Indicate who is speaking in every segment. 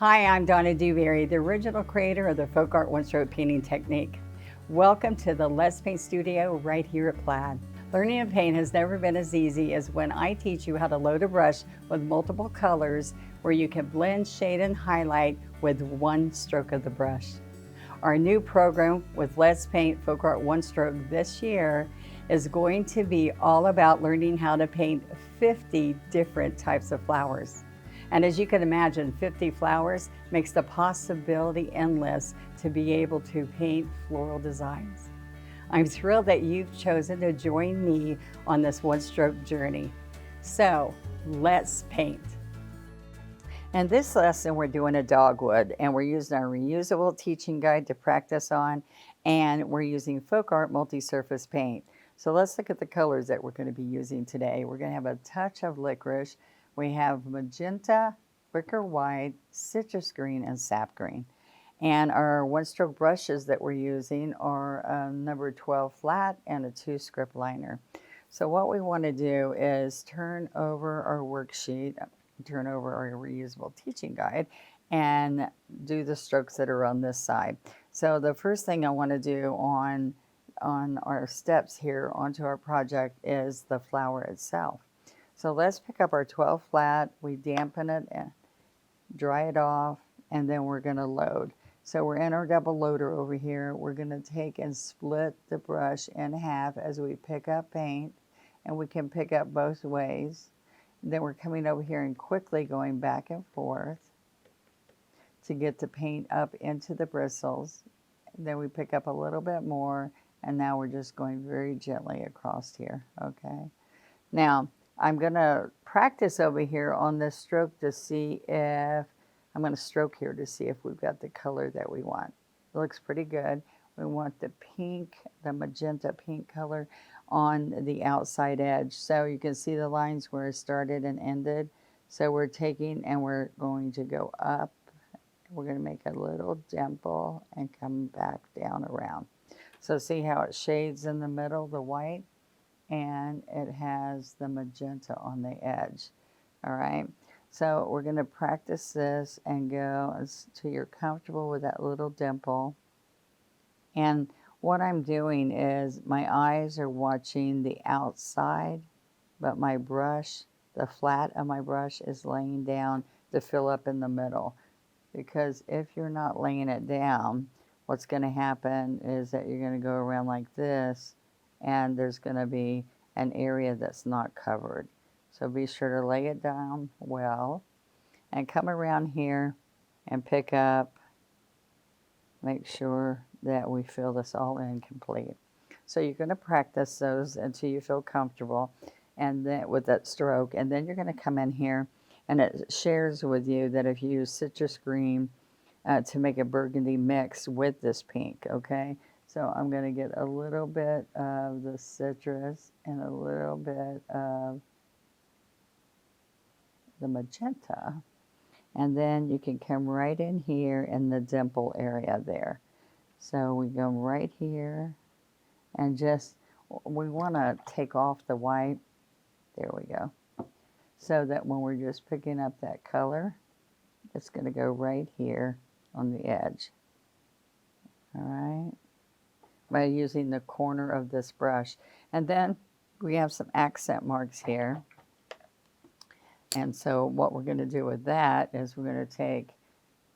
Speaker 1: Hi, I'm Donna Dewberry, the original creator of the FolkArt one-stroke painting technique. Welcome to the Let's Paint Studio right here at Plaid. Learning to paint has never been as easy as when I teach you how to load a brush with multiple colors where you can blend, shade, and highlight with one stroke of the brush. Our new program with Let's Paint FolkArt One Stroke this year is going to be all about learning how to paint 50 different types of flowers. And as you can imagine, 50 flowers makes the possibility endless to be able to paint floral designs. I'm thrilled that you've chosen to join me on this one-stroke journey. So let's paint. In this lesson, we're doing a dogwood, and we're using our reusable teaching guide to practice on, and we're using FolkArt multi-surface paint. So let's look at the colors that we're going to be using today. We're going to have a touch of licorice. We have magenta, wicker white, citrus green, and sap green. And our one-stroke brushes that we're using are a number 12 flat and a 2 script liner. So what we want to do is turn over our worksheet, turn over our reusable teaching guide, and do the strokes that are on this side. So the first thing I want to do on our steps here onto our project is the flower itself. So let's pick up our 12 flat, we dampen it and dry it off, and then we're going to load. So we're in our double loader over here. We're going to take and split the brush in half as we pick up paint, and we can pick up both ways. Then we're coming over here and quickly going back and forth to get the paint up into the bristles. Then we pick up a little bit more, and now we're just going very gently across here, okay? Now, I'm going to practice over here on this stroke to see if, I'm going to stroke here to see if we've got the color that we want. It looks pretty good. We want the pink, the magenta pink color on the outside edge. So you can see the lines where it started and ended. So we're taking and we're going to go up. We're going to make a little dimple and come back down around. So see how it shades in the middle, the white? And it has the magenta on the edge. All right, so we're going to practice this and go until you're comfortable with that little dimple. And what I'm doing is my eyes are watching the outside, but my brush, the flat of my brush is laying down to fill up in the middle. Because if you're not laying it down, what's going to happen is that you're going to go around like this, and there's going to be an area that's not covered. So be sure to lay it down well and come around here and pick up, make sure that we fill this all in complete. So you're going to practice those until you feel comfortable and then with that stroke, and then you're going to come in here and it shares with you that if you use citrus green to make a burgundy mix with this pink, okay? So I'm going to get a little bit of the citrus and a little bit of the magenta. And then you can come right in here in the dimple area there. So we go right here and just, we want to take off the white. There we go. So that when we're just picking up that color, it's going to go right here on the edge. All right. By using the corner of this brush. And then we have some accent marks here. And so what we're going to do with that is we're going to take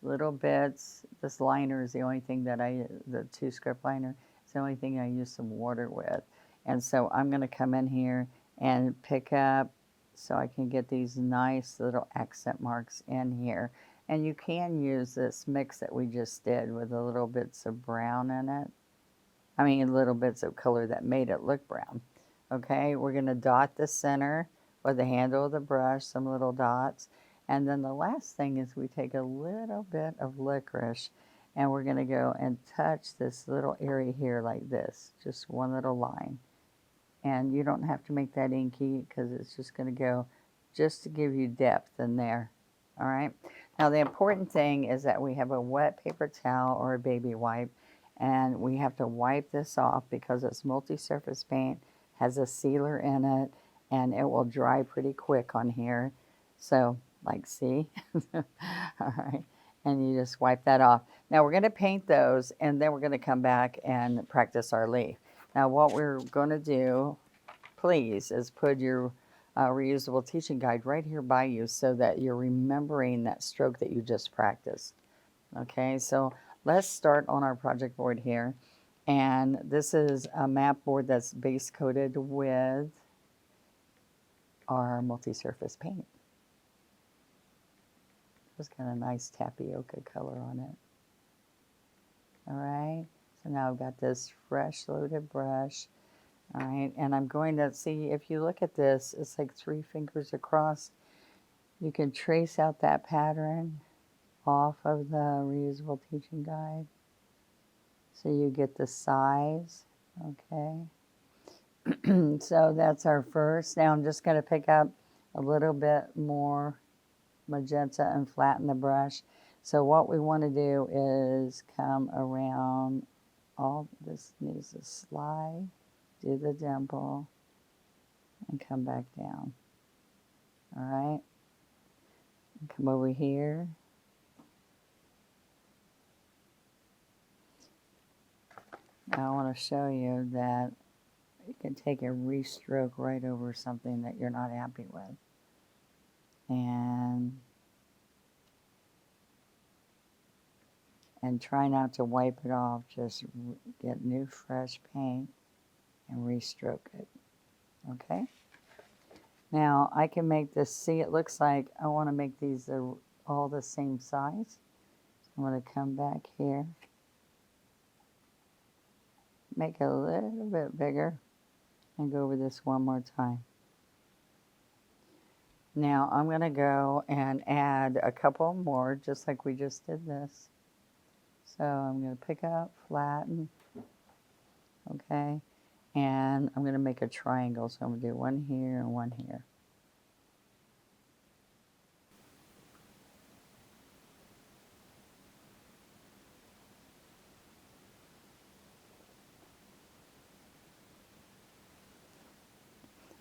Speaker 1: little bits. This liner is the only thing that the 2 script liner, it's the only thing I use some water with. And so I'm going to come in here and pick up so I can get these nice little accent marks in here. And you can use this mix that we just did with a little bits of brown in it. I mean, little bits of color that made it look brown. Okay, we're going to dot the center with the handle of the brush, some little dots. And then the last thing is we take a little bit of licorice and we're going to go and touch this little area here like this, just one little line. And you don't have to make that inky because it's just going to go just to give you depth in there. All right. Now the important thing is that we have a wet paper towel or a baby wipe, and we have to wipe this off because it's multi-surface paint, has a sealer in it, and it will dry pretty quick on here. So, like, see? All right. and you just wipe that off. Now we're going to paint those, and then we're going to come back and practice our leaf. Now what we're going to do, please, is put your reusable teaching guide right here by you so that you're remembering that stroke that you just practiced. Okay, so let's start on our project board here. And this is a map board that's base coated with our multi-surface paint. It's got a nice tapioca color on it. All right, so now I've got this fresh loaded brush. All right, and I'm going to see, if you look at this, it's like 3 fingers across. You can trace out that pattern off of the reusable teaching guide so you get the size. Okay, so that's our first. Now I'm just going to pick up a little bit more magenta and flatten the brush. So what we want to do is come around, all this needs to slide, do the dimple, and come back down. All right, come over here. Now I want to show you that you can take a restroke right over something that you're not happy with. And try not to wipe it off, just get new fresh paint and restroke it. Okay? Now I can make this, see, it looks like I want to make these all the same size. I'm going to come back here, make it a little bit bigger, and go over this one more time. Now I'm going to go and add a couple more, just like we just did this. So I'm going to pick up, flatten, okay, and I'm going to make a triangle. So I'm going to do one here and one here.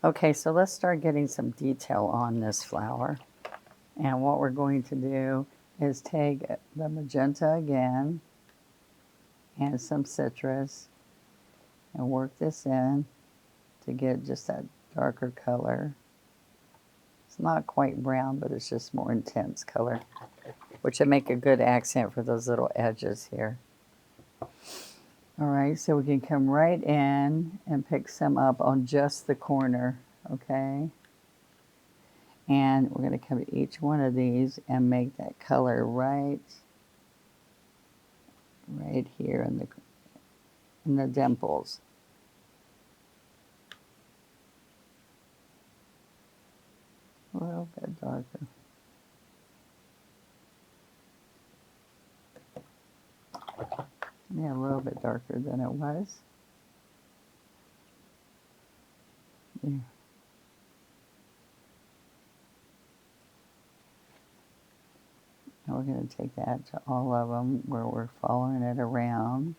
Speaker 1: Okay, so let's start getting some detail on this flower. And what we're going to do is take the magenta again and some citrus and work this in to get just that darker color. It's not quite brown, but it's just more intense color, which would make a good accent for those little edges here. All right, so we can come right in and pick some up on just the corner, okay? And we're going to come to each one of these and make that color right here in the dimples. A little bit darker. Yeah, a little bit darker than it was. Yeah. Now we're going to take that to all of them where we're following it around.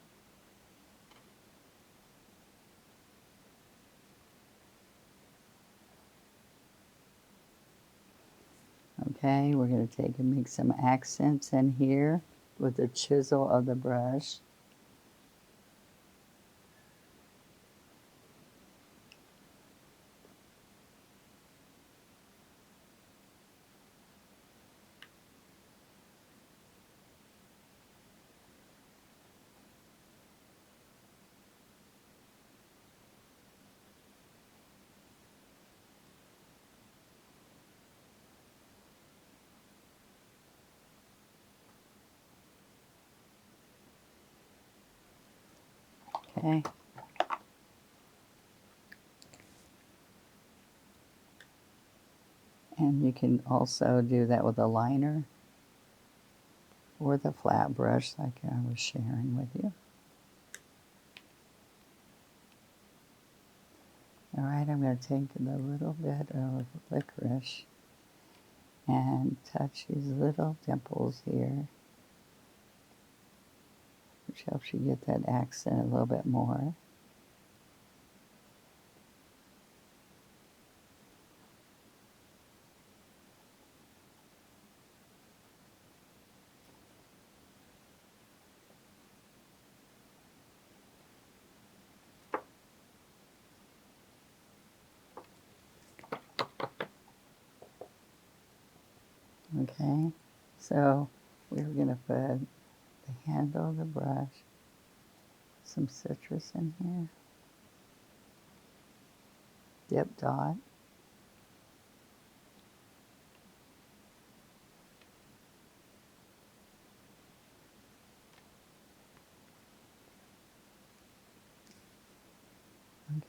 Speaker 1: Okay, we're going to take and make some accents in here with the chisel of the brush. Okay. And you can also do that with a liner or the flat brush like I was sharing with you. All right, I'm going to take a little bit of licorice and touch these little dimples here, which helps you get that accent a little bit more. Okay, so we're going to put the handle of the brush, some citrus in here, dip dot,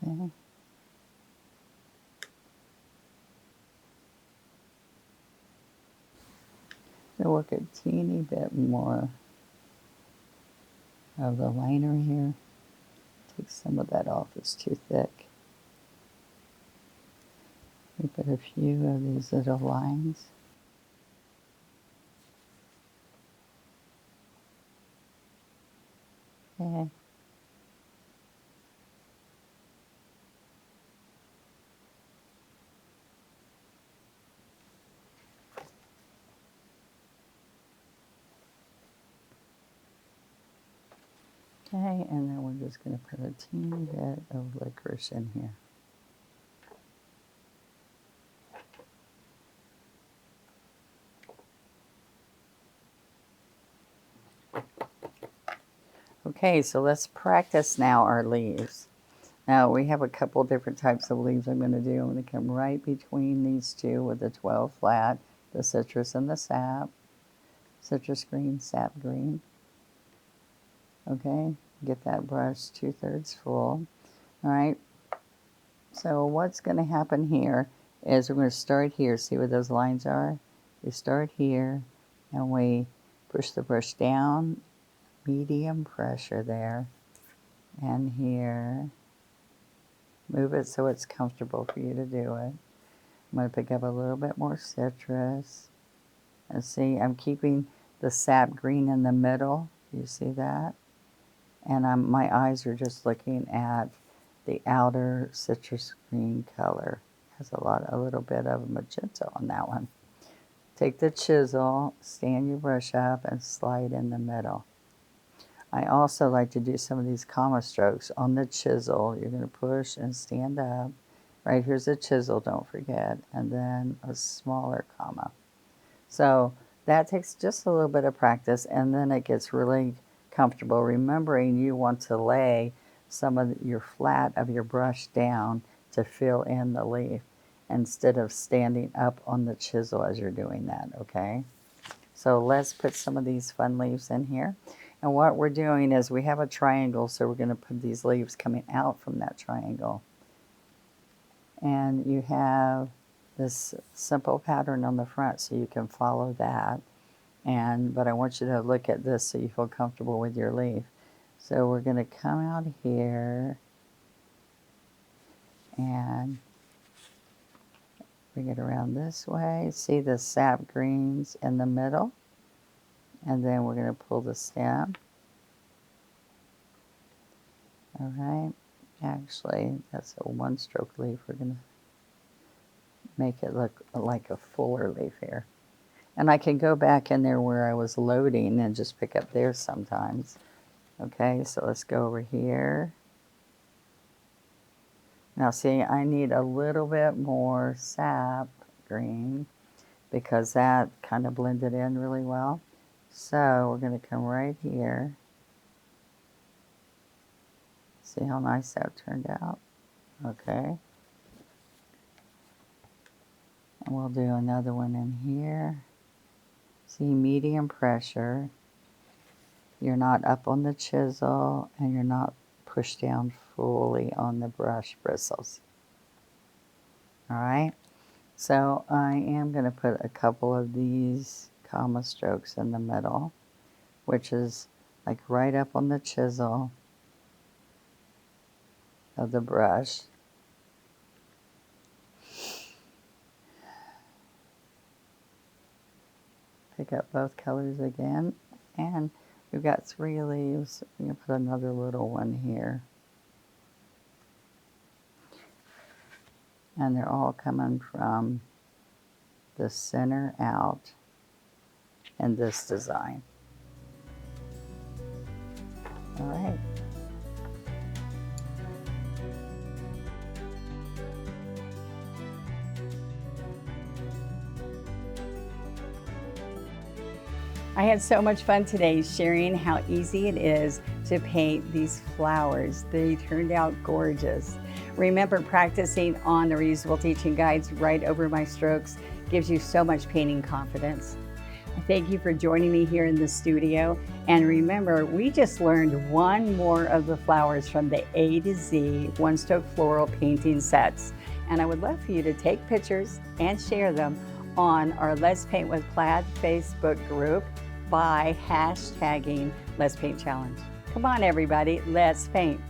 Speaker 1: okay. So work a teeny bit more of the liner here. Take some of that off, it's too thick. We put a few of these little lines. Okay. Okay, and then we're just going to put a teeny bit of licorice in here. Okay, so let's practice now our leaves. Now we have a couple different types of leaves I'm going to do. I'm going to come right between these two with the 12 flat, the citrus and the sap, citrus green, sap green. Okay, get that brush 2/3 full. All right, so what's going to happen here is we're going to start here. See where those lines are? We start here and we push the brush down, medium pressure there, and here. Move it so it's comfortable for you to do it. I'm going to pick up a little bit more citrus. And see, I'm keeping the sap green in the middle. You see that? And my eyes are just looking at the outer citrus green color. Has a little bit of magenta on that one. Take the chisel, stand your brush up, and slide in the middle. I also like to do some of these comma strokes on the chisel. You're going to push and stand up. Right here's a chisel, don't forget, and then a smaller comma. So that takes just a little bit of practice, and then it gets really comfortable. Remembering you want to lay some of your flat of your brush down to fill in the leaf instead of standing up on the chisel as you're doing that, okay? So let's put some of these fun leaves in here. And what we're doing is we have a triangle, so we're going to put these leaves coming out from that triangle. And you have this simple pattern on the front, so you can follow that. But I want you to look at this so you feel comfortable with your leaf. So we're going to come out here and bring it around this way. See the sap greens in the middle? And then we're going to pull the stem. All right. Actually, that's a one-stroke leaf. We're going to make it look like a fuller leaf here. And I can go back in there where I was loading and just pick up there sometimes. Okay, so let's go over here. Now see, I need a little bit more sap green because that kind of blended in really well. So we're going to come right here. See how nice that turned out? Okay. And we'll do another one in here. See, medium pressure. You're not up on the chisel and you're not pushed down fully on the brush bristles. All right. So I am going to put a couple of these comma strokes in the middle, which is like right up on the chisel of the brush. Pick up both colors again, and we've got 3 leaves. I'm going to put another little one here. And they're all coming from the center out in this design. All right. I had so much fun today sharing how easy it is to paint these flowers. They turned out gorgeous. Remember, practicing on the reusable teaching guides right over my strokes gives you so much painting confidence. Thank you for joining me here in the studio. And remember, we just learned one more of the flowers from the A to Z one-stroke floral painting sets. And I would love for you to take pictures and share them on our Let's Paint with Plaid Facebook group by hashtagging Let's Paint Challenge. Come on, everybody, let's paint.